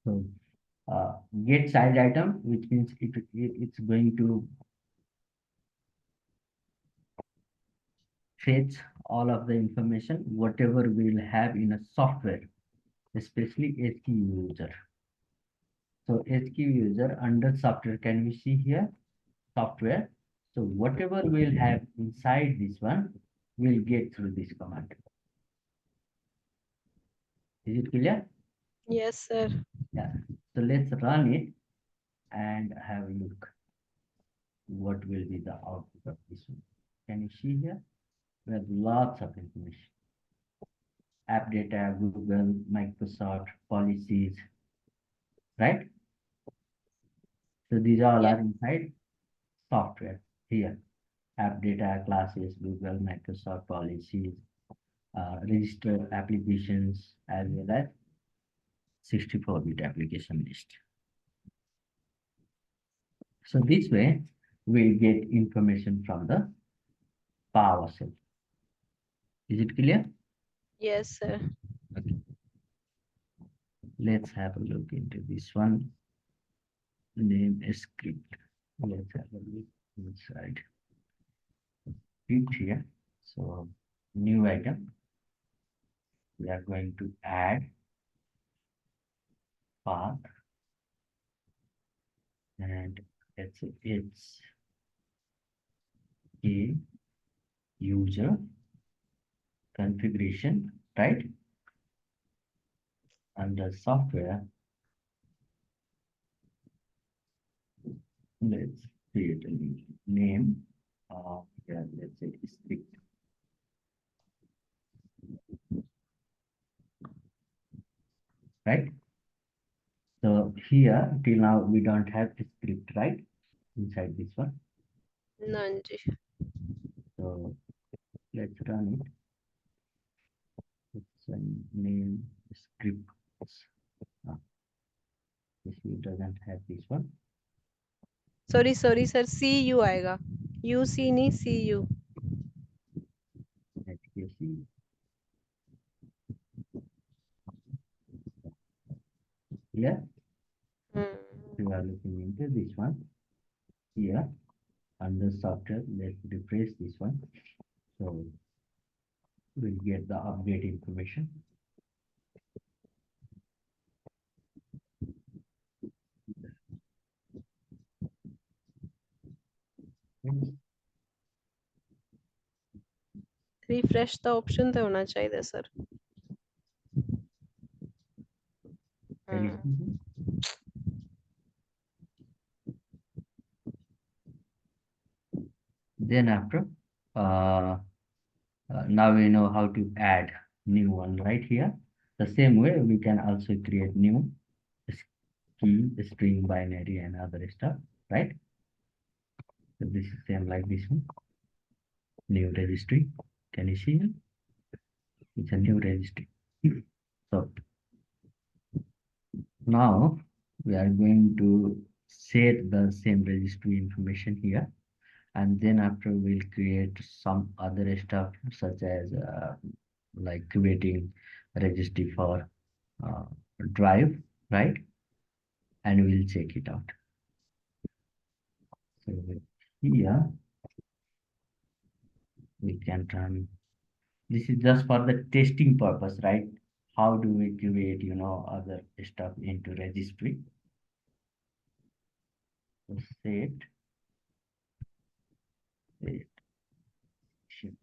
So get child item, which means it's going to fetch all of the information, whatever we'll have in a software, especially SQ user. So SQ user under software, can we see here? Software. So whatever we'll have inside this one, we'll get through this command. Is it clear? Yes, sir. Yeah. So let's run it and have a look. What will be the output of this one? Can you see here? We have lots of information. App data, Google, Microsoft, policies, right? So these all Yeah. are inside software here. App data, classes, Google, Microsoft, policies, register applications, as well as 64-bit application list. So this way, we get information from the PowerShell. Is it clear? Yes, sir. Okay. Let's have a look into this one. Name a script. Let's have a look inside script here. So new item. We are going to add path, and let's say it's a user configuration, right? Under software, let's create a new name. Yeah, let's say script. Right? So here till now we don't have a script, right? Inside this one. None. So let's run it. It's a name script. This doesn't have this one. Sorry sorry sir C U आएगा U C नहीं C U HKC. Yeah, we are looking into this one. Here under software, let's refresh this one. So we'll get the update information. Refresh the option तो होना चाहिए sir Can you see? Then after, now we know how to add new one right here. The same way we can also create new key, string, binary, and other stuff, right? So this is same like this one. New registry. Can you see it? It's a new registry. So now we are going to set the same registry information here, and then after we'll create some other stuff such as like creating registry for drive, right? And we'll check it out. So here we can run. This is just for the testing purpose, right? How do we create, other stuff into registry? So set, shift.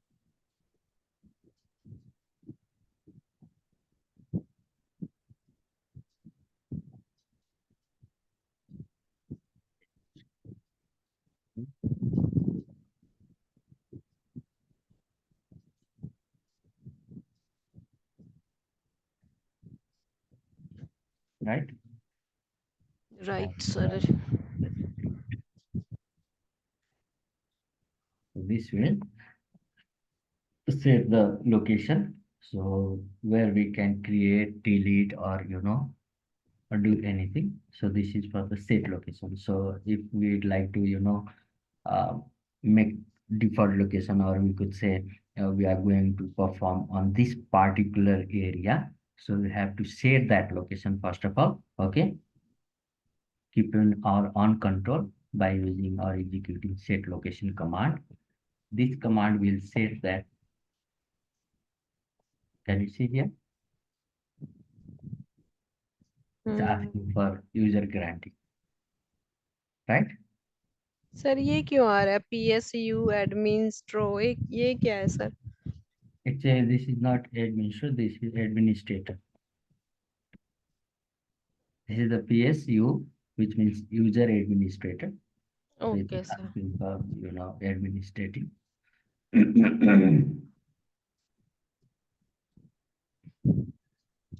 Right? Right And sir let's see. So this will save the location. So where we can create, delete, or or do anything. So this is for the set location. So if we'd like to, uh, make default location, or we could say we are going to perform on this particular area. So we have to set that location first of all. Okay. Keep our on control by using or executing set location command. This command will set that. Can you see here? It's asking for user guarantee, right? Sir ये क्यों आ रहा है PSU administro ये क्या है sir? It's a, this is not administrator, this is administrator. This is the PSU, which means user administrator. So it okay is sir, asking for, administrating.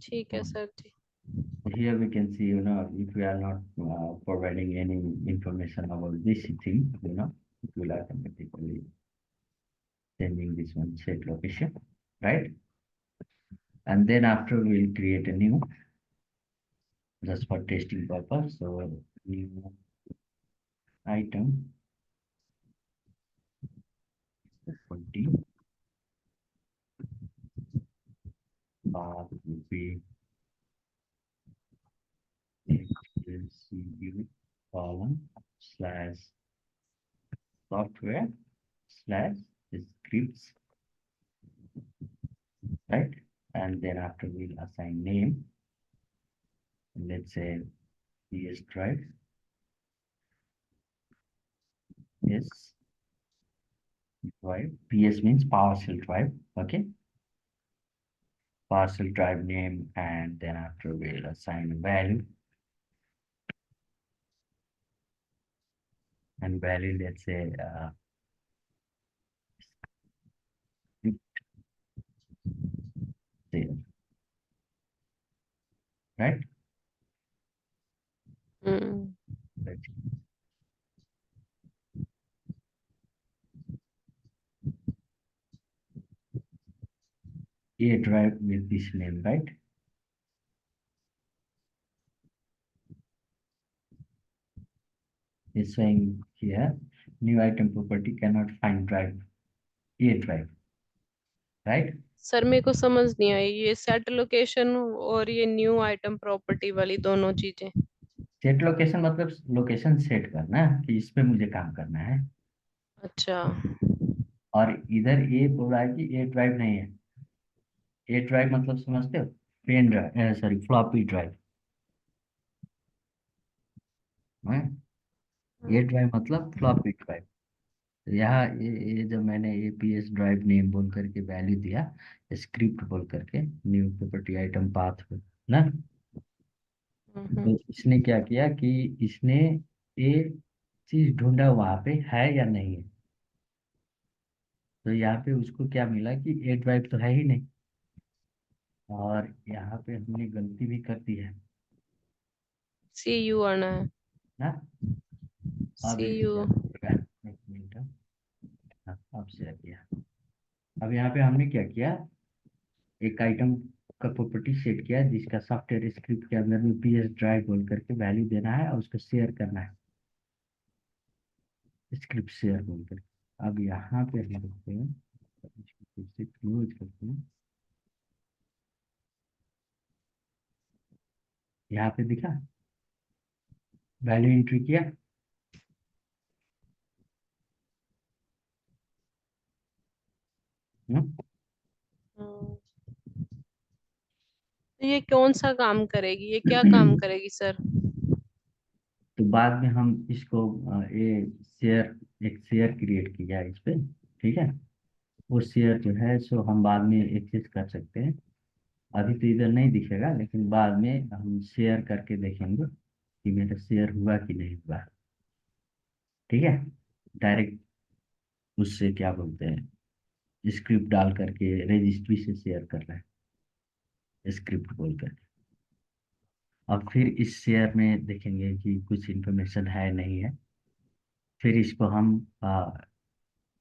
ठीक है sir ji. Here we can see, if we are not providing any information about this thing, it will automatically changing this one set location, right? And then after we'll create a new, just for testing purpose. So new item 20 will be HCU column slash software slash scripts, right? And then after we'll assign name, let's say PS drive. Yes, drive. PS means PowerShell drive. Okay, PowerShell drive name, and then after we'll assign a value. And value, let's say there, right? Let's A drive with this name, right? It's saying here, new item property cannot find drive, A drive, right? Sir मेरे को समझ नहीं आई ये set location और ये new item property वाली दोनों चीजें. सेट लोकेशन मतलब लोकेशन सेट करना कि इस पे मुझे काम करना है, अच्छा, और इधर ए बोला है कि ए ड्राइव नहीं है. ए ड्राइव मतलब समझते हो? Pen drive, sorry, floppy drive. A drive मतलब फ्लॉपी ड्राइव. तो यहाँ ये जब मैंने एपीएस ड्राइव नेम बोल करके वैल्यू दिया, स्क्रिप्ट बोल करके न्यू प्रॉपर्टी आइटम पाथ ना, तो इसने क्या किया कि इसने ये चीज ढूंढा वहां पे है या नहीं है. तो यहाँ पे उसको क्या मिला कि ए ड्राइव तो है ही नहीं, और यहाँ पे हमने गलती भी कर दी है CU आना है. ना. अब ये CU. शेयर करेगा, एक मिनट. हाँ, अब शेयर किया. अब यहाँ पे हमने क्या किया, एक आइटम का प्रॉपर्टी सेट किया जिसका सॉफ्टवेयर स्क्रिप्ट के अंदर में पीएस ड्राइव बोल करके वैल्यू देना है और उसको शेयर करना है, स्क्रिप्ट शेयर बोल करके. अब यहाँ पे हम देखते हैं, इसको फिर से क्लोज करते हैं. यहाँ पे दिखा, वैल्यू एंट्री किया. हम्म? तो ये कौन सा काम करेगी, ये क्या काम करेगी सर? तो बाद में हम इसको ये शेयर, एक शेयर क्रिएट किया है इस पे, ठीक है. वो शेयर जो है सो हम बाद में एक्सेस कर सकते हैं. अभी तो इधर नहीं दिखेगा, लेकिन बाद में हम शेयर करके देखेंगे कि मेरा शेयर हुआ कि नहीं हुआ. ठीक है, डायरेक्ट उससे क्या बोलते हैं, स्क्रिप्ट डाल करके रजिस्ट्री से शेयर कर रहे हैं, स्क्रिप्ट बोल करके. अब फिर इस शेयर में देखेंगे कि कुछ इंफॉर्मेशन है नहीं है. फिर इसको हम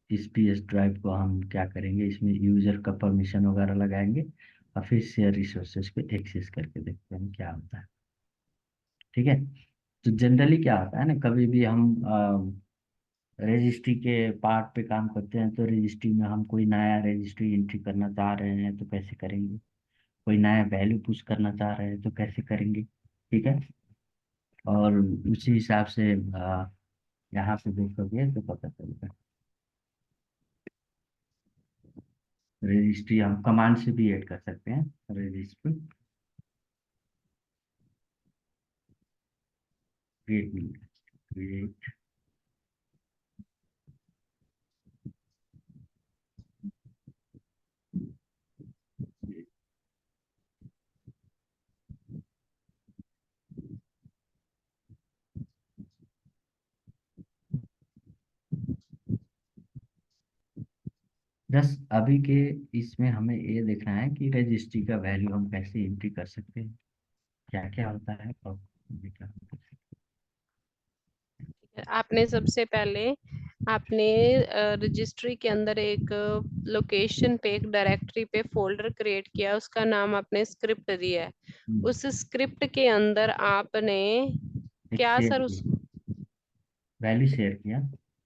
इस पीएस ड्राइव को हम क्या करेंगे, इसमें यूजर का परमिशन वगैरह लगाएंगे और फिर शेयर रिसोर्सेज को एक्सेस करके देखते हैं क्या होता है. ठीक है. तो जनरली क्या होता है ना, कभी भी हम रजिस्ट्री के पार्ट पे काम करते हैं, तो रजिस्ट्री में हम कोई नया रजिस्ट्री एंट्री करना चाह रहे हैं तो कैसे करेंगे. कोई नया वैल्यू पुश करना चाह रहे हैं तो कैसे करेंगे, ठीक है। और उसी हिसाब से यहाँ पे देखोगे तो पता चलेगा। रजिस्ट्री हम कमांड से भी ऐड कर सकते हैं, रजिस्ट्री क्रिएट, क्रिएट। जस्ट अभी के इसमें हमें ये देखना है कि रजिस्ट्री का वैल्यू हम कैसे एंट्री कर सकते हैं, क्या क्या होता है और ये क्या होता है। आपने सबसे पहले आपने रजिस्ट्री के अंदर एक लोकेशन पे, एक डायरेक्टरी पे फोल्डर क्रिएट किया, उसका नाम आपने स्क्रिप्ट दिया है। उस स्क्रिप्ट के अंदर आपने एक क्या शेयर सर किया, उस वैल्यू शेयर किया,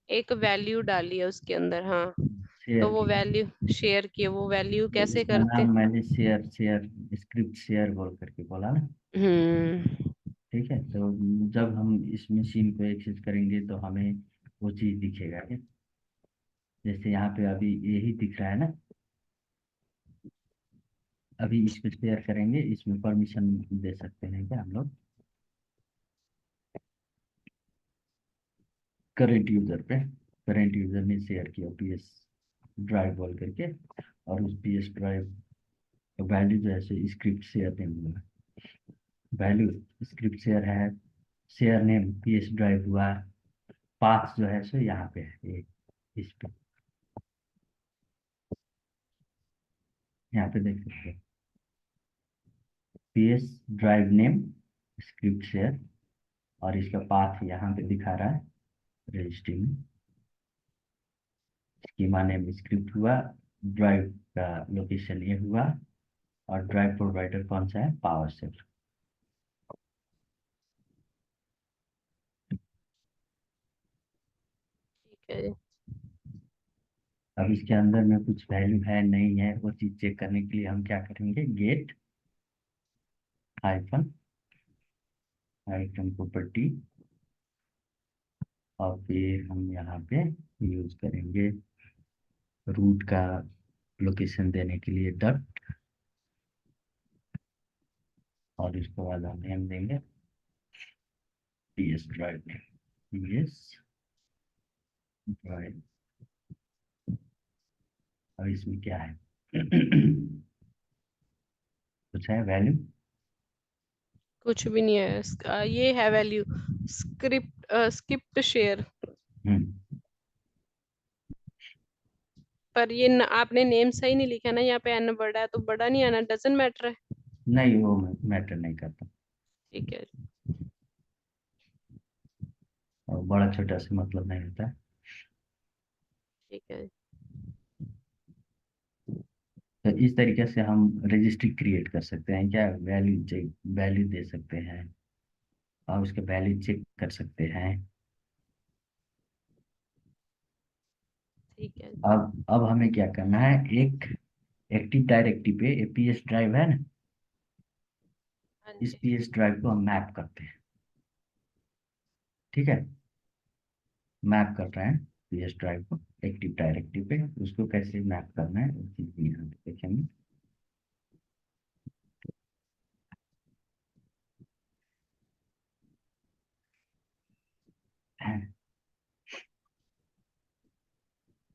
एक वैल्यू डाली है उसके अंदर, हाँ। तो शेयर वो किया। वैल्यू शेयर की, वो वैल्यू तो कैसे इसका करते? नाम मैंने शेयर शेयर स्क्रिप्ट शेयर बोल करके बोला ना, हम्म। ठीक है। तो जब हम इस मशीन को एक्सेस करेंगे तो हमें वो चीज़ दिखेगा क्या, जैसे यहाँ पे अभी यही दिख रहा है ना। अभी इस पे शेयर करेंगे, इसमें परमिशन दे सकते हैं क्या हम लोग, करेंट यूजर पे। करेंट यूजर ने शेयर किया पीएस ड्राइव बोल करके, और उस पीएस ड्राइव का वैल्यू जो है सो स्क्रिप्ट शेयर नेम हुआ, वैल्यू स्क्रिप्ट शेयर है, शेयर नेम पीएस ड्राइव हुआ, पाथ जो है सो यहाँ पे है ये, इस पे यहाँ पे देख सकते हैं PS drive name script share, और इसका पाथ यहाँ पे दिखा रहा है रजिस्ट्री में। स्कीमा नेम स्क्रिप्ट हुआ, ड्राइव का लोकेशन ये हुआ, और ड्राइव प्रोवाइडर कौन सा है, पावर सेल। ठीक है। अब इसके अंदर में कुछ वैल्यू है नहीं है, वो चीज चेक करने के लिए हम क्या करेंगे, गेट हाइफन आइटम प्रॉपर्टी, और फिर हम यहाँ पे यूज करेंगे रूट का लोकेशन देने के लिए डॉट, और इसके बाद हम नेम देंगे PS drive name, PS drive. अब इसमें क्या है कुछ है वैल्यू, कुछ भी नहीं है ये है वैल्यू स्क्रिप्ट शेयर। हम्म, पर ये आपने नेम सही नहीं लिखा ना, यहाँ पे एन बड़ा है तो बड़ा नहीं आना, डजंट मैटर है। नहीं वो मैटर नहीं करता, ठीक है। और बड़ा छोटा से मतलब नहीं होता है। ठीक है। तो इस तरीके से हम रजिस्ट्री क्रिएट कर सकते हैं, क्या वैल्यू चेक, वैल्यू दे सकते हैं और उसके वैल्यू चेक कर सकते हैं। ठीक है। अब हमें क्या करना है, एक एक्टिव डायरेक्टरी पे एपीएस ड्राइव है ना, हाँ इस जी। पीएस ड्राइव को हम मैप करते हैं, ठीक है। मैप कर रहे हैं पीएस ड्राइव को एक्टिव डायरेक्टरी पे, उसको कैसे मैप करना है उस चीज भी यहाँ पे देखेंगे।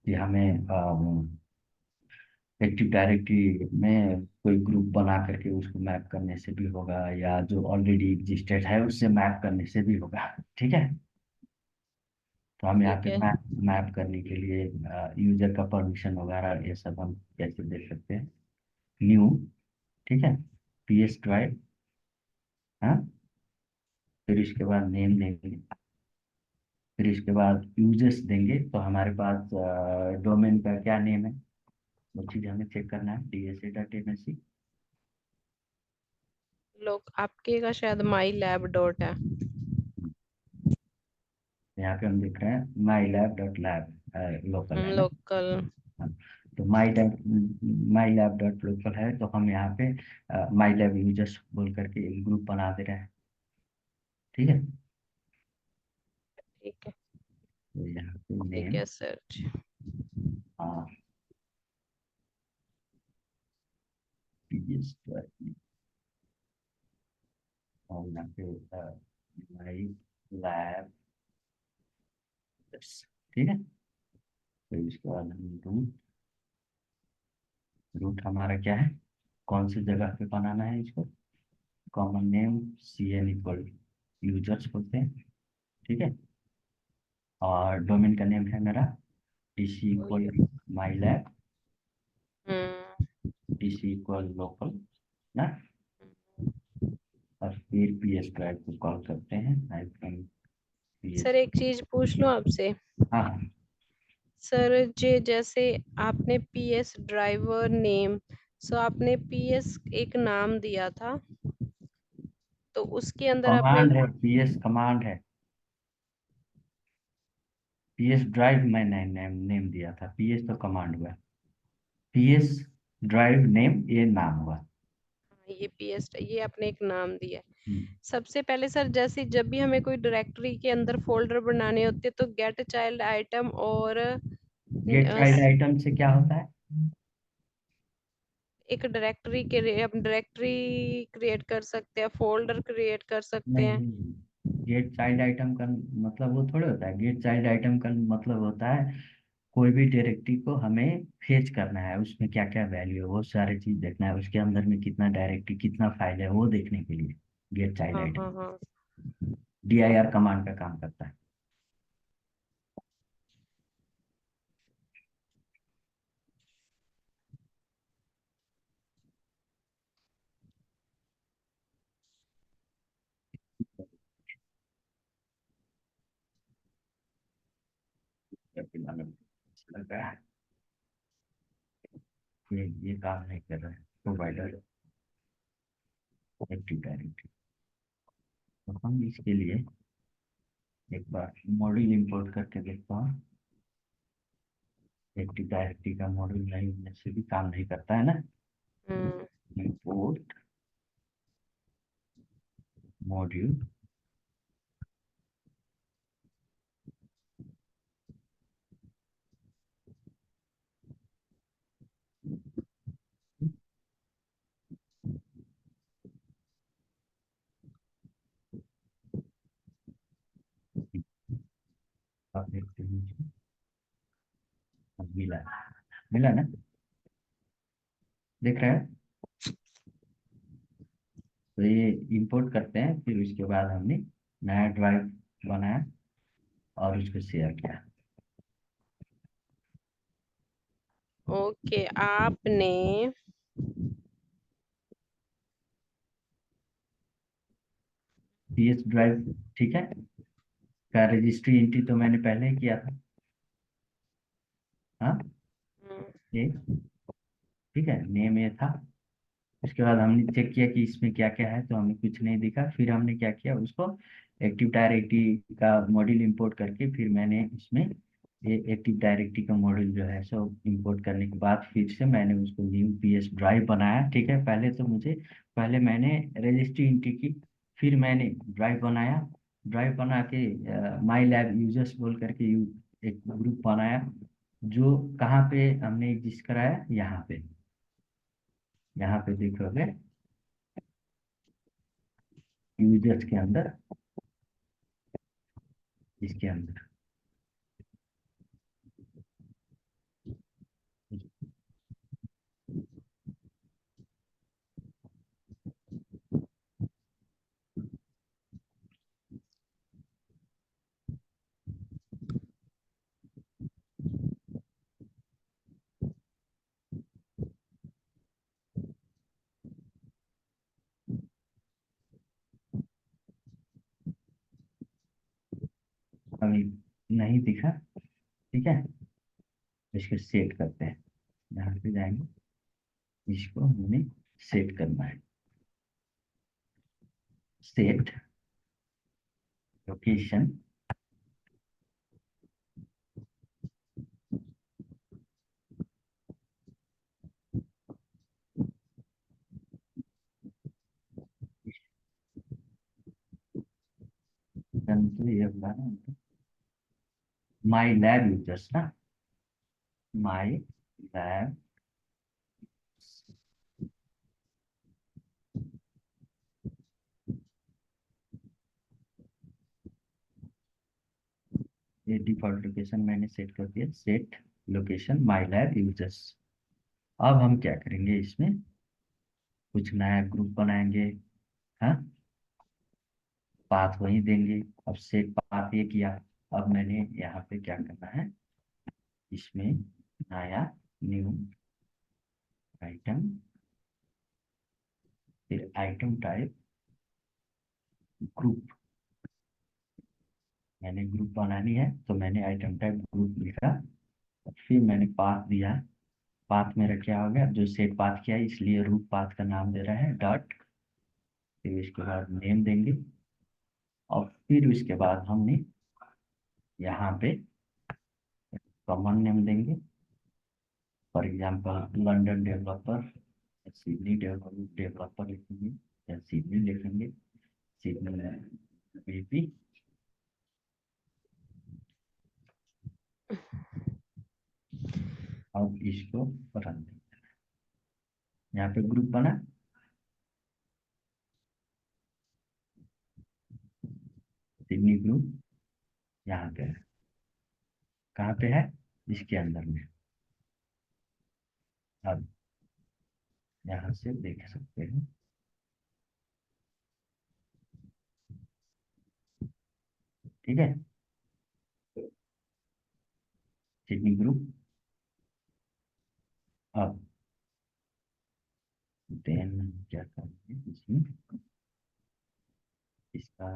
कि हमें एक्टिव डायरेक्टरी में कोई ग्रुप बना करके उसको मैप करने से भी होगा, या जो ऑलरेडी एग्जिस्टेड है उससे मैप करने से भी होगा, ठीक है। तो हम यहाँ ठीक पे है। मैप मैप करने के लिए यूजर का परमिशन वगैरह ये सब हम कैसे दे सकते हैं, न्यू, ठीक है, पीएस ड्राइव, हाँ, फिर इसके बाद नेम देंगे, फिर इसके बाद यूजर्स देंगे, तो हमारे पास डोमेन का क्या नेम है वो चीज़ हमें चेक करना है, dsa.msc। लोग आपके का शायद माई लैब डॉट है। यहाँ पे हम देख रहे हैं माई लैब डॉट लैब लोकल है ना। लोकल। हाँ, तो माई लैब डॉट लोकल है, तो हम यहाँ पे माई लैब यूजर्स बोल करके एक ग्रुप बना दे रहे हैं। ठीक है, ठीक है, तो यहाँ पे ठीक नेम, है सर जी। हाँ, PS और यहाँ पे माई लैब, ठीक है। फिर इसके बाद हम रूट, रूट हमारा क्या है, कौन सी जगह पे बनाना है इसको, common name CN equal users बोलते हैं। ठीक है, और डोमेन का नेम है मेरा DC इक्वल माई लैब, हम्म। DC इक्वल लोकल ना, और फिर PS ड्राइव को कॉल करते हैं हाइफन PS। सर एक चीज पूछ लूं आपसे। हाँ हाँ, सर जे जैसे आपने PS ड्राइवर नेम, सो आपने PS एक नाम दिया था, तो उसके अंदर आपने कमांड है, PS कमांड है। PS ड्राइव मैंने नेम दिया था, PS तो कमांड हुआ, PS ड्राइव नेम ये नाम हुआ। ये PS ये आपने एक नाम दिया है। हम्म। सबसे पहले सर जैसे जब भी हमें कोई डायरेक्टरी के अंदर फोल्डर बनाने होते तो गेट चाइल्ड आइटम और गेट चाइल्ड आइटम से क्या होता है? एक डायरेक्टरी के लिए हम डायरेक्टरी क्रिएट कर सकते हैं, फोल्डर क्रिएट कर सकते नहीं हैं। नहीं, गेट चाइल्ड आइटम का मतलब वो थोड़े होता है। गेट चाइल्ड आइटम का मतलब होता है कोई भी डायरेक्टरी को हमें फेच करना है, उसमें क्या क्या वैल्यू है वो सारी चीज देखना है, उसके अंदर में कितना डायरेक्टरी कितना फाइल है वो देखने के लिए गेट चाइल्ड हाँ हाँ आइटम हाँ। DIR कमांड का काम करता है। लगा है ये काम नहीं कर रहा है प्रोवाइडर एक्टिव डायरेक्टरी, तो हम इसके लिए एक बार मॉड्यूल इंपोर्ट करके देखता हूँ। एक्टिव डायरेक्टरी का मॉड्यूल नहीं होने से भी काम नहीं करता है ना। हम्म। इंपोर्ट मॉड्यूल, आप देखते हैं मिला, मिला ना, देख रहे हैं। तो ये इंपोर्ट करते हैं, फिर उसके बाद हमने नया ड्राइव बनाया और उसको शेयर किया। ओके आपने PS ड्राइव, ठीक है, का रजिस्ट्री एंट्री तो मैंने पहले ही किया था। हाँ, हम्म, ये ठीक है, नेम ये था। उसके बाद हमने चेक किया कि इसमें क्या क्या है, तो हमें कुछ नहीं दिखा। फिर हमने क्या किया, उसको एक्टिव डायरेक्टरी का मॉड्यूल इंपोर्ट करके फिर मैंने इसमें ये एक्टिव डायरेक्टरी का मॉड्यूल जो है सो इंपोर्ट करने के बाद फिर से मैंने उसको न्यू PS ड्राइव बनाया। ठीक है, पहले मैंने रजिस्ट्री एंट्री की, फिर मैंने ड्राइव बनाया। ड्राइव बना के माई लैब यूजर्स बोल करके एक ग्रुप बनाया, जो कहाँ पे हमने एग्जिस्ट कराया, यहाँ पे देखोगे यूजर्स के अंदर, इसके अंदर अभी नहीं दिखा। ठीक है, इसको सेट करते हैं, यहाँ पे जाएंगे, इसको हमें सेट करना है। सेट लोकेशन, फंक्शन तो ये होगा ना, माई लैब यूजर्स ना, माई लैब ये डिफॉल्ट लोकेशन मैंने सेट कर दिया, सेट लोकेशन माई लैब यूजर्स। अब हम क्या करेंगे, इसमें कुछ नया ग्रुप बनाएंगे। हाँ, पाथ वही देंगे। अब सेट पाथ ये किया। अब मैंने यहाँ पे क्या करना है, इसमें नया न्यू आइटम, फिर आइटम टाइप ग्रुप। मैंने ग्रुप बनानी है तो मैंने आइटम टाइप ग्रुप लिखा। फिर मैंने पाथ दिया। पाथ मेरा क्या हो गया, जो सेट पाथ किया है, इसलिए रूट पाथ का नाम दे रहा है डॉट। फिर इसके बाद नेम देंगे। और फिर उसके बाद हमने यहाँ पे कॉमन नेम देंगे। For example London developer, Sydney developer लिखेंगे, या सिडनी लिखेंगे, सिडनी बीपी। अब इसको रन देंगे। यहाँ पे ग्रुप बना, सिडनी ग्रुप यहाँ पे है। कहाँ पे है, इसके अंदर में। अब यहाँ से देख सकते हैं, ठीक है, सिडनी ग्रुप। अब देन क्या करेंगे, इसमें इसका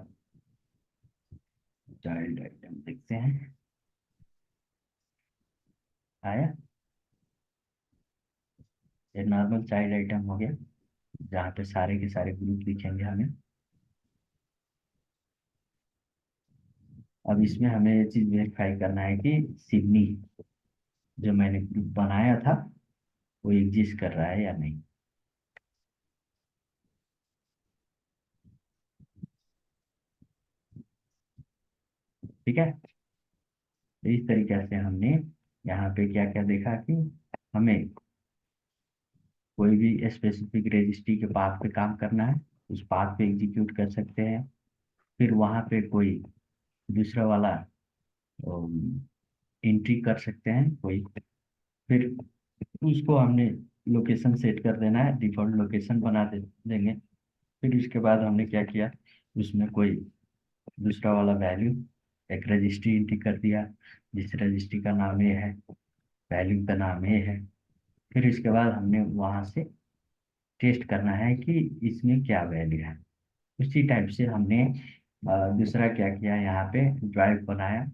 चाइल्ड आइटम देखते हैं, आया। ये नॉर्मल चाइल्ड आइटम हो गया, जहाँ पे सारे के सारे ग्रुप दिखेंगे हमें। अब इसमें हमें ये चीज वेरीफाई करना है कि सिडनी जो मैंने ग्रुप बनाया था वो एग्जिस्ट कर रहा है या नहीं। ठीक है, तो इस तरीके से हमने यहाँ पे क्या क्या देखा कि हमें कोई भी स्पेसिफिक रजिस्ट्री के पाथ पे काम करना है, उस पाथ पे एग्जीक्यूट कर सकते हैं। फिर वहाँ पे कोई दूसरा वाला एंट्री कर सकते हैं कोई। फिर उसको हमने लोकेशन सेट कर देना है, डिफॉल्ट लोकेशन बना देंगे। फिर उसके बाद हमने क्या किया, उसमें कोई दूसरा वाला वैल्यू, एक रजिस्ट्री एंट्री कर दिया, जिस रजिस्ट्री का नाम ये है, वैल्यू का नाम ये है। फिर इसके बाद हमने वहाँ से टेस्ट करना है कि इसमें क्या वैल्यू है। उसी टाइप से हमने दूसरा क्या किया, यहाँ पे ड्राइव बनाया।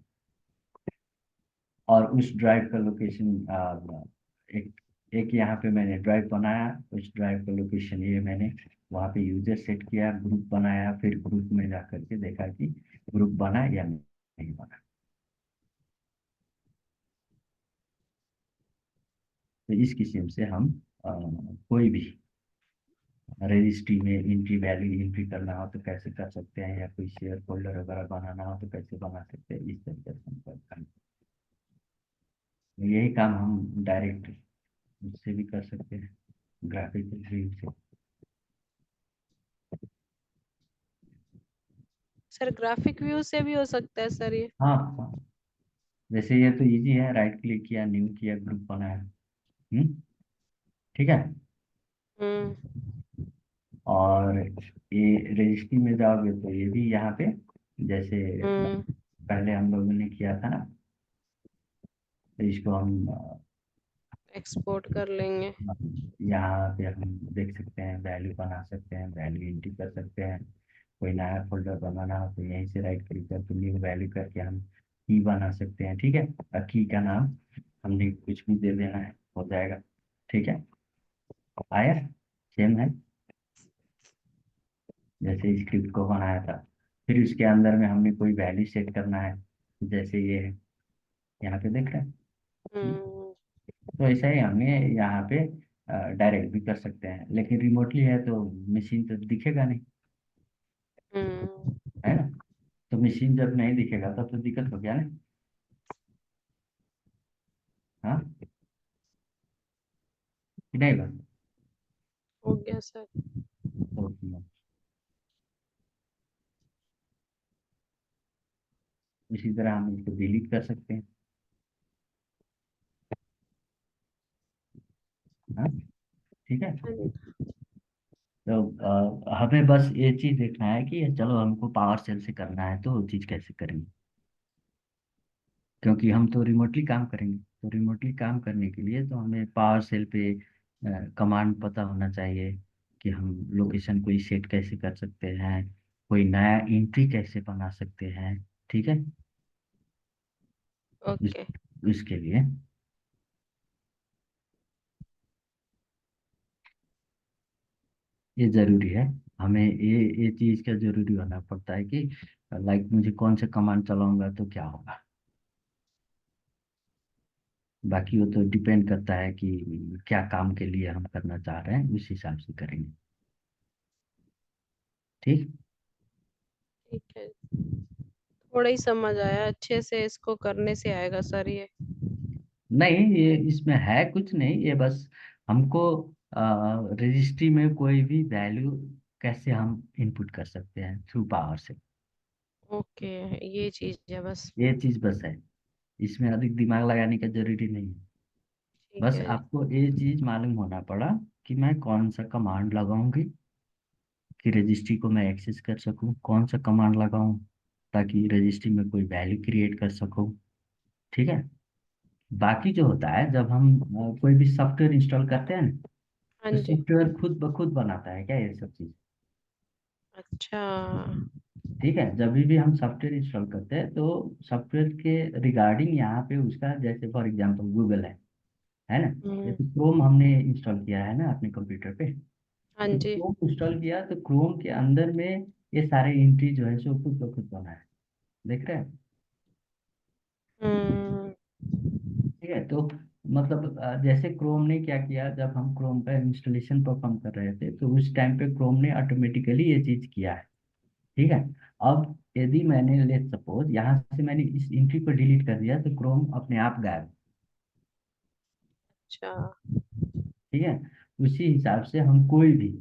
और उस ड्राइव का लोकेशन एक एक यहाँ पे मैंने ड्राइव बनाया। उस ड्राइव का लोकेशन ये मैंने वहाँ पे यूजर सेट किया, ग्रुप बनाया। फिर ग्रुप में जा करके देखा कि ग्रुप बना या नहीं बना। तो इस किस्म से हम कोई भी रजिस्ट्री में एंट्री वैल्यू एंट्री करना हो तो कैसे कर सकते हैं, या कोई शेयर फोल्डर वगैरह बनाना हो तो कैसे बना सकते हैं, इस तरीके से हम करते हैं। यही काम हम डायरेक्ट उससे भी कर सकते हैं, ग्राफिकल व्यू से। सर ग्राफिक व्यू से भी हो सकता है सर ये? हाँ हाँ, जैसे ये तो इजी है, राइट क्लिक किया, न्यू किया, ग्रुप बनाया। ठीक है। हम्म। और ये रजिस्ट्री में जाओगे तो ये भी यहाँ पे, जैसे हम्म। पहले हम लोगों ने किया था ना, तो इसको हम एक्सपोर्ट कर लेंगे। यहाँ पे हम देख सकते हैं, वैल्यू बना सकते हैं, वैल्यू एंट्री कर सकते हैं। कोई नया फोल्डर बनाना हो तो यहीं से राइट क्लिक करके न्यू वैल्यू करके हम की बना सकते हैं। ठीक है, और की का नाम हमने कुछ भी दे देना है, हो जाएगा। ठीक है, आया, सेम है जैसे स्क्रिप्ट को बनाया था। फिर उसके अंदर में हमने कोई वैल्यू सेट करना है, जैसे ये है, यहाँ पे देख रहे हैं। हम्म। तो ऐसा ही हमें यहाँ पे डायरेक्ट भी कर सकते हैं, लेकिन रिमोटली है तो मशीन तो दिखेगा नहीं, हम्म। है ना। तो मशीन जब नहीं दिखेगा तब तो दिक्कत हो गया ना। हाँ कि नहीं बात। हो गया सर। तो इसी तरह हम इसको डिलीट कर सकते हैं। हाँ ठीक है। हाँ जी। तो हमें बस ये चीज देखना है कि चलो हमको पावर सेल से करना है तो वो चीज कैसे करेंगे, क्योंकि हम तो रिमोटली काम करेंगे। तो रिमोटली काम करने के लिए तो हमें पावर सेल पे कमांड पता होना चाहिए कि हम लोकेशन कोई सेट कैसे कर सकते हैं, कोई नया एंट्री कैसे बना सकते हैं। ठीक है। इस, ओके। इसके लिए ये जरूरी है। हमें ये चीज का जरूरी होना पड़ता है कि लाइक मुझे कौन सा कमांड चलाऊंगा तो क्या होगा। बाकी वो तो डिपेंड करता है कि क्या काम के लिए हम करना चाह रहे हैं, उस हिसाब से करेंगे। ठीक। ठीक है, थोड़ा ही समझ आया, अच्छे से इसको करने से आएगा सर ये। नहीं ये इसमें है कुछ नहीं, ये बस हमको रजिस्ट्री में कोई भी वैल्यू कैसे हम इनपुट कर सकते हैं थ्रू पावर से। ओके, ये चीज है बस। ये चीज बस है, इसमें अधिक दिमाग लगाने का जरूरी नहीं है। ठीक बस है। आपको ये चीज मालूम होना पड़ा कि मैं कौन सा कमांड लगाऊंगी कि रजिस्ट्री को मैं एक्सेस कर सकूं, कौन सा कमांड लगाऊं ताकि रजिस्ट्री में कोई वैल्यू क्रिएट कर सकूं। ठीक है। बाकी जो होता है जब हम कोई भी सॉफ्टवेयर इंस्टॉल करते हैं ना, हाँ तो जी। सॉफ्टवेयर खुद ब खुद बनाता है क्या ये सब चीज। अच्छा। ठीक है। जब भी हम सॉफ्टवेयर इंस्टॉल करते हैं तो सॉफ्टवेयर के रिगार्डिंग यहाँ पे उसका, जैसे फॉर एग्जांपल गूगल है ना। हम्म। जैसे क्रोम हमने इंस्टॉल किया है ना अपने कंप्यूटर पे, हाँ तो जी। क्रोम इंस्टॉल किया तो क्रोम के अंदर में ये सारे एंट्री जो है सो खुद ब खुद बना है। देख रहे हैं। हम्म। ठीक है। तो मतलब जैसे क्रोम ने क्या किया, जब हम क्रोम का इंस्टॉलेशन परफॉर्म कर रहे थे तो उस टाइम पे क्रोम ने ऑटोमेटिकली ये चीज किया है। ठीक है। अब यदि मैंने लेट सपोज यहाँ से मैंने इस एंट्री को डिलीट कर दिया तो क्रोम अपने आप गायब। अच्छा। ठीक है। उसी हिसाब से हम कोई भी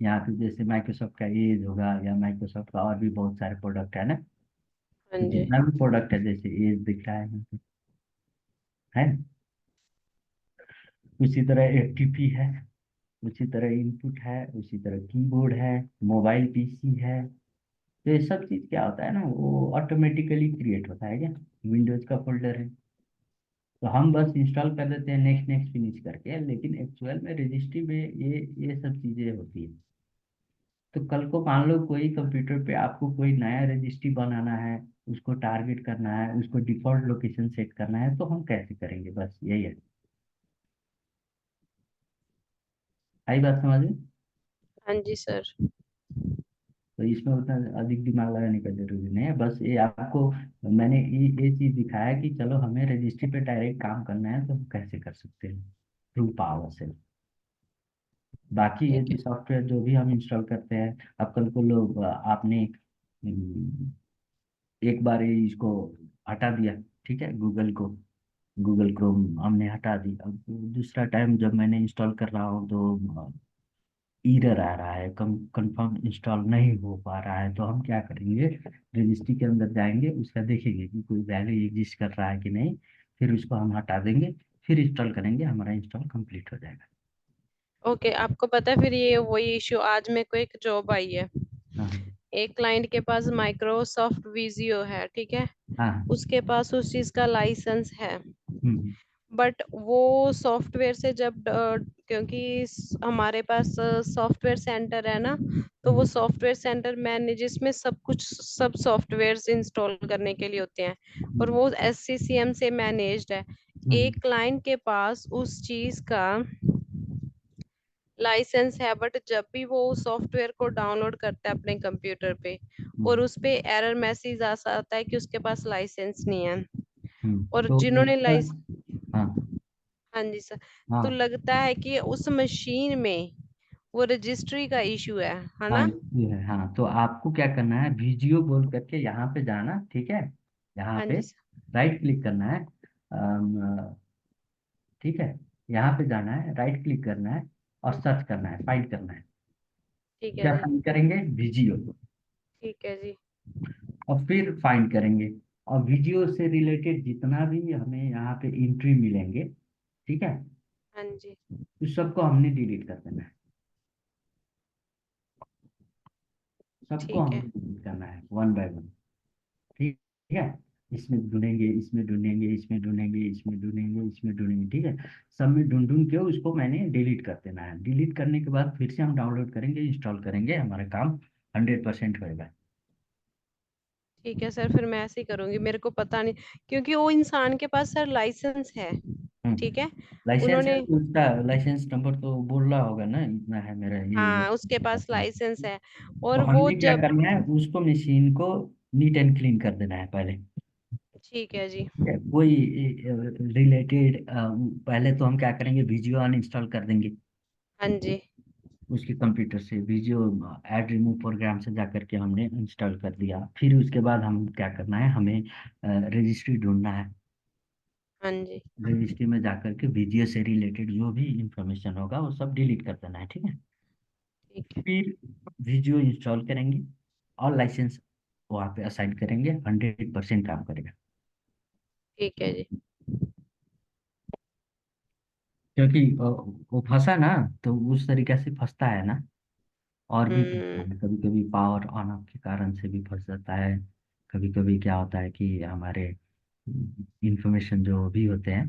यहाँ पे जैसे माइक्रोसॉफ्ट का एज होगा या माइक्रोसॉफ्ट का और भी बहुत सारे प्रोडक्ट है ना, हाँ तो जी। जितना भी प्रोडक्ट है जैसे एज दिख रहा है यहाँ पे, है ना? उसी तरह एफटीपी है, उसी तरह इनपुट है, उसी तरह कीबोर्ड है, मोबाइल पीसी है। तो ये सब चीज क्या होता है ना, वो ऑटोमेटिकली क्रिएट होता है क्या, विंडोज का फोल्डर है। तो हम बस इंस्टॉल कर देते हैं नेक्स्ट नेक्स्ट फिनिश करके, लेकिन एक्चुअल में रजिस्ट्री में ये सब चीजें होती है। तो कल को मान लो कोई कंप्यूटर पे आपको कोई नया रजिस्ट्री बनाना है, उसको टारगेट करना है, उसको डिफॉल्ट लोकेशन सेट करना है, तो हम कैसे करेंगे, बस यही है। आई बात समझ में। हाँ जी सर। तो इसमें उतना अधिक दिमाग लगाने का जरूरी नहीं है, बस ये आपको मैंने ये चीज दिखाया कि चलो हमें रजिस्ट्री पे डायरेक्ट काम करना है तो हम कैसे कर सकते हैं थ्रू पावर से। बाकी ये ठीक जो है। सॉफ्टवेयर जो भी हम इंस्टॉल करते हैं, अब कल को लोग आपने एक बार ही इसको हटा दिया, ठीक है, गूगल को, गूगल क्रोम हमने हटा दी, अब दूसरा टाइम जब मैंने इंस्टॉल कर रहा हूँ तो एरर आ रहा है, कम कंफर्म इंस्टॉल नहीं हो पा रहा है, तो हम क्या करेंगे, रजिस्ट्री के अंदर जाएंगे, उसका देखेंगे कि कोई वैल्यू एग्जिस्ट कर रहा है कि नहीं, फिर उसको हम हटा देंगे, फिर इंस्टॉल करेंगे, हमारा इंस्टॉल कंप्लीट हो जाएगा। ओके, आपको पता है फिर ये वही इश्यू, आज मेरे को एक जॉब आई है। हाँ एक क्लाइंट के पास माइक्रोसॉफ्ट विजियो है, ठीक है। हाँ हाँ। उसके पास उस चीज का लाइसेंस है। हम्म बट वो सॉफ्टवेयर से जब क्योंकि हमारे पास सॉफ्टवेयर सेंटर है ना, तो वो हम्म सॉफ्टवेयर सेंटर मैंने जिसमें सब कुछ सब सॉफ्टवेयर्स इंस्टॉल करने के लिए होते हैं, और हम्म वो SCCM से मैनेज्ड है। हम्म एक क्लाइंट के पास उस चीज का लाइसेंस है, बट जब भी वो सॉफ्टवेयर को डाउनलोड करता है अपने कंप्यूटर पे, और हम्म उस पे एरर मैसेज आता है कि उसके पास लाइसेंस नहीं है। और तो जिन्होंने उसका, लाइस हाँ हाँ जी सर। तो हाँ। लगता है कि उस मशीन में वो रजिस्ट्री का इशू है हाँ ना? ये है, हाँ तो आपको क्या करना है, वीडियो बोल करके यहाँ पे जाना, ठीक है, यहाँ हाँ पे जी सर। राइट क्लिक करना है, ठीक है, यहाँ पे जाना है, राइट क्लिक करना है और हम्म, सर्च करना है, फाइंड करना है। ठीक है क्या जी। फाइंड करेंगे, वीडियो। ठीक है जी। और फिर फाइंड करेंगे, और वीडियो से रिलेटेड जितना भी हमें यहाँ पे एंट्री मिलेंगे, ठीक है, हाँ जी। उस सबको हमने डिलीट कर देना है, सबको ठीक हमने है। डिलीट करना है वन बाय वन, ठीक है। इसमें ढूंढेंगे, इसमें ढूंढेंगे, इसमें ढूंढेंगे, इसमें ढूंढेंगे, इसमें ढूंढेंगे, ठीक है। सब में ढूंढ ढूंढ के उसको मैंने डिलीट कर देना है। डिलीट करने के बाद फिर से हम डाउनलोड करेंगे, इंस्टॉल करेंगे, हमारा काम 100% होएगा। ठीक है सर, फिर मैं ऐसे ही करूंगी, मेरे को पता नहीं, क्योंकि वो इंसान के पास सर लाइसेंस है। ठीक है। लाइसेंस है उन्होंने, तो उसका लाइसेंस नंबर तो बोल रहा होगा ना, इतना है मेरा ये। हाँ उसके पास लाइसेंस है। तो और वो हमने क्या जब, करना है, उसको मशीन को नीट एंड क्लीन कर देना है पहले, ठीक है जी। ठीक है। कोई रिलेटेड, पहले तो हम क्या करेंगे, वीडियो अनइंस्टॉल कर देंगे हाँ जी। उसके कंप्यूटर से। वीडियो ऐड रिमूव प्रोग्राम से जा करके हमने इंस्टॉल कर दिया, फिर उसके बाद हम क्या करना है, हमें रजिस्ट्री ढूंढना है। हाँ जी। रजिस्ट्री में जा करके वीडियो से रिलेटेड जो भी इंफॉर्मेशन होगा वो सब डिलीट कर देना है, ठीक है। ठीक है। फिर वीडियो इंस्टॉल करेंगे और लाइसेंस वहाँ पे असाइन करेंगे, 100% काम करेगा। ठीक है जी। क्योंकि वो फंसा ना, तो उस तरीके से फंसता है ना, और भी फंसता हम्म। है, कभी कभी पावर ऑन ऑफ के कारण से भी फंस जाता है। कभी कभी क्या होता है कि हमारे इंफॉर्मेशन जो भी होते हैं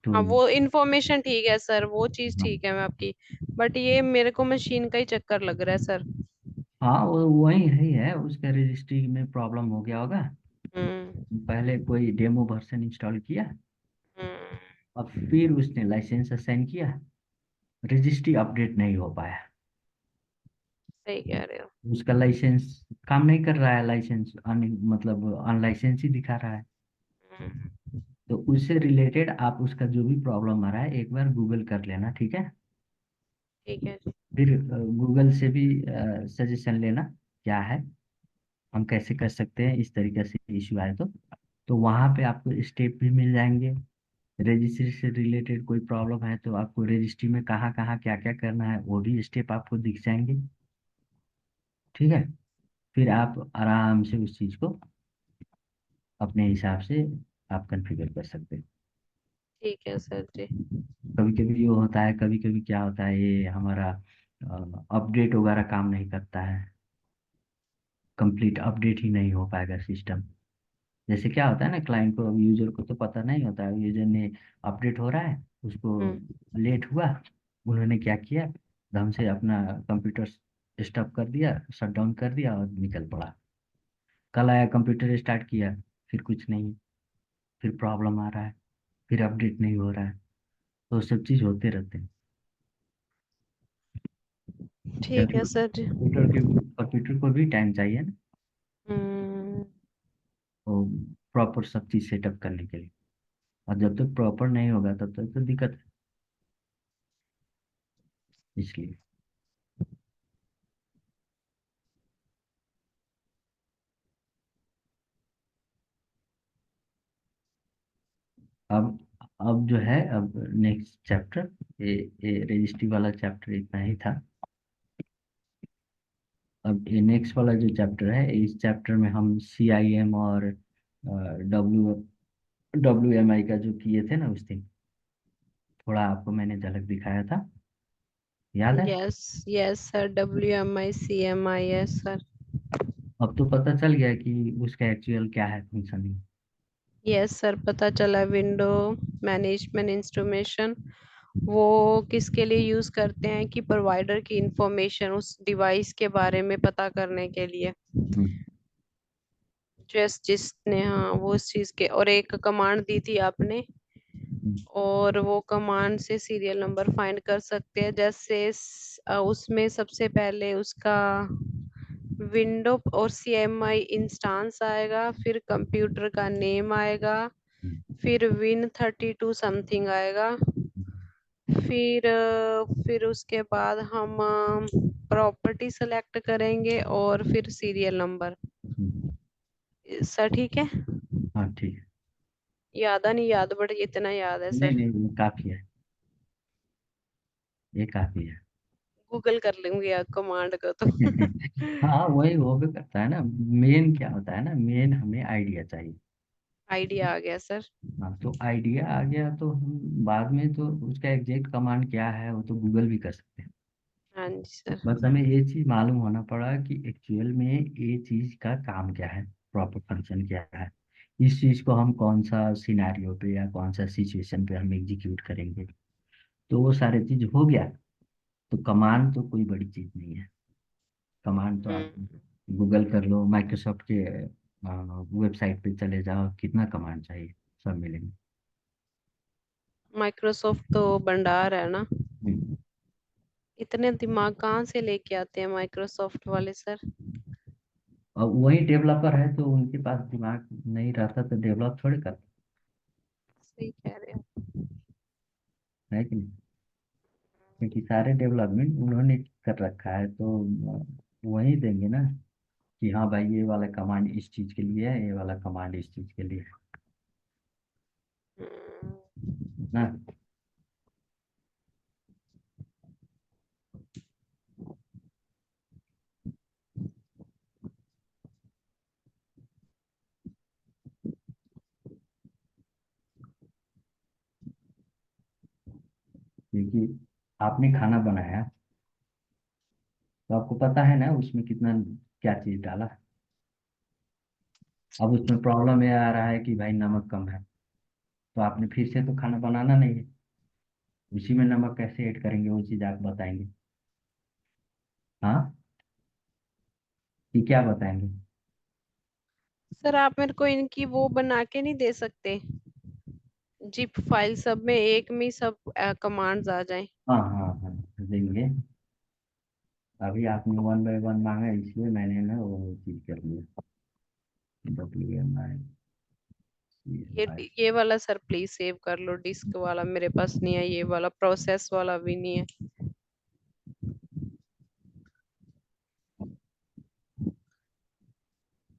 तो, हाँ वो इन्फॉर्मेशन ठीक है सर, वो चीज हाँ ठीक है मैं आपकी, बट ये मेरे को मशीन का ही चक्कर लग रहा है सर। हाँ, वो वही है, उसका रजिस्ट्री में प्रॉब्लम हो गया होगा। हम्म। पहले कोई डेमो वर्जन इंस्टॉल किया हम्म। और फिर उसने लाइसेंस असाइन किया, रजिस्ट्री अपडेट नहीं हो पाया, सही कह रहे हो। उसका लाइसेंस काम नहीं कर रहा है, लाइसेंस मतलब अनलाइसेंस ही दिखा रहा है। हम्म। तो उससे रिलेटेड आप उसका जो भी प्रॉब्लम आ रहा है एक बार गूगल कर लेना, ठीक है। ठीक है जी। फिर गूगल से भी सजेशन लेना, क्या है, हम कैसे कर सकते हैं इस तरीके से इश्यू आए तो वहाँ पे आपको स्टेप भी मिल जाएंगे। रजिस्ट्री से रिलेटेड कोई प्रॉब्लम है तो आपको रजिस्ट्री में कहाँ कहाँ क्या क्या करना है वो भी स्टेप आपको दिख जाएंगे, ठीक है। फिर आप आराम से उस चीज़ को अपने हिसाब से आप कॉन्फ़िगर कर सकते हैं। ठीक है सर जी। कभी कभी ये होता है, कभी कभी क्या होता है, ये हमारा अपडेट वगैरह काम नहीं करता है, कंप्लीट अपडेट ही नहीं हो पाएगा सिस्टम। जैसे क्या होता है ना, क्लाइंट को, यूजर को तो पता नहीं होता है, यूजर ने अपडेट हो रहा है, उसको हम्म। लेट हुआ, उन्होंने क्या किया, ढंग से अपना कंप्यूटर स्टॉप कर दिया, शट डाउन कर दिया और निकल पड़ा। कल आया कंप्यूटर स्टार्ट किया, फिर कुछ नहीं, फिर प्रॉब्लम आ रहा है, फिर अपडेट नहीं हो रहा है, तो सब चीज़ होते रहते हैं। ठीक क्योंकि है सर जी। कंप्यूटर को भी टाइम चाहिए ना, हम्म। तो प्रॉपर सब चीज़ सेटअप करने के लिए। और जब तक प्रॉपर नहीं होगा तब तक तो दिक्कत है, इसलिए। अब अब जो है, अब नेक्स्ट चैप्टर, ये रजिस्ट्री वाला चैप्टर इतना ही था। अब ये नेक्स्ट वाला जो चैप्टर है, इस चैप्टर में हम CIM और डब्ल्यू WMI का जो किए थे ना उस दिन, थोड़ा आपको मैंने झलक दिखाया था, याद है। Yes. Yes sir, WMI CMI, yes sir. अब तो पता चल गया कि उसका एक्चुअल क्या है फंक्शनिंग। यस सर, पता चला। विंडो मैनेजमेंट इंस्ट्रूमेशन वो किसके लिए यूज करते हैं, कि प्रोवाइडर की इंफॉर्मेशन उस डिवाइस के बारे में पता करने के लिए। हम्म, जिसने, हाँ वो उस चीज के, और एक कमांड दी थी आपने, हम्म, और वो कमांड से सीरियल नंबर फाइंड कर सकते हैं। जैसे उसमें सबसे पहले उसका विंडो और CMI इंस्टांस आएगा, फिर कंप्यूटर का नेम आएगा, हम्म, फिर Win32 समथिंग आएगा, हम्म, फिर उसके बाद हम प्रॉपर्टी सेलेक्ट करेंगे और फिर सीरियल नंबर। हम्म, सर ठीक है, हाँ ठीक है। याद नहीं याद, बट इतना याद है नहीं सर। नहीं, ये काफी है, ये काफी है। गूगल कर लूंगी कमांड को तो। हाँ वही वो भी करता है ना। मेन क्या होता है ना, मेन हमें आइडिया चाहिए। आइडिया आ गया सर। हाँ तो आइडिया आ गया तो हम बाद में तो उसका एग्जैक्ट कमांड क्या है वो तो गूगल भी कर सकते हैं। हाँ जी सर। बस हमें ये चीज मालूम होना पड़ा कि एक्चुअल में ये चीज का काम क्या है, प्रॉपर फंक्शन क्या है, इस चीज को हम कौन सा सिनेरियो पे या कौन सा सिचुएशन पे हम एग्जीक्यूट करेंगे। तो वो सारे चीज हो गया। तो कमांड तो कोई बड़ी चीज नहीं है। कमांड तो आप हम्म। गूगल कर लो, माइक्रोसॉफ्ट के वेबसाइट पे चले जाओ, कितना कमांड चाहिए, सब मिलेंगे। माइक्रोसॉफ्ट तो भंडार है ना। हम्म। इतने दिमाग कहाँ से लेके आते हैं माइक्रोसॉफ्ट वाले सर। और वही डेवलपर है तो उनके पास दिमाग नहीं रहता तो डेवलप थोड़ी करता सही कह रहे हो। है कि नहीं। क्योंकि सारे डेवलपमेंट उन्होंने कर रखा है तो वही देंगे ना कि हाँ भाई ये वाला कमांड इस चीज के लिए है, ये वाला कमांड इस चीज के लिए है ना। क्योंकि आपने खाना बनाया तो आपको पता है ना उसमें कितना क्या चीज डाला। अब उसमें प्रॉब्लम ये आ रहा है कि भाई नमक कम है, तो आपने फिर से तो खाना बनाना नहीं है। उसी में नमक कैसे ऐड करेंगे वो चीज आप बताएंगे। हाँ, कि क्या बताएंगे। सर आप मेरे को इनकी वो बना के नहीं दे सकते, जिप फाइल सब में एक में ही सब कमांड्स आ जाएं। हाँ हाँ हाँ, देंगे। अभी आपने वन बाय वन मांगा इसलिए मैंने ना वो चीज कर लिया। WMI CMI। ये वाला सर प्लीज सेव कर लो, डिस्क वाला मेरे पास नहीं है, ये वाला प्रोसेस वाला भी नहीं है।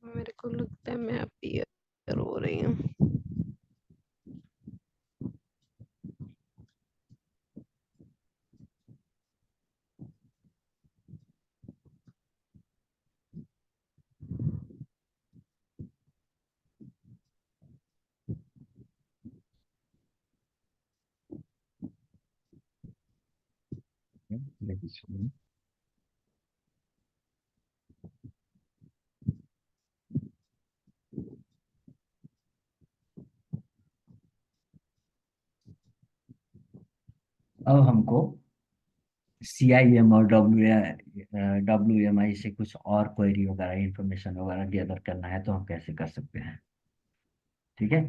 मेरे को लगता है मैं अभी हो रही हूँ। अब हमको CIM और WMI से कुछ और क्वेरी वगैरह इंफॉर्मेशन वगैरह गैदर करना है तो हम कैसे कर सकते हैं। ठीक है।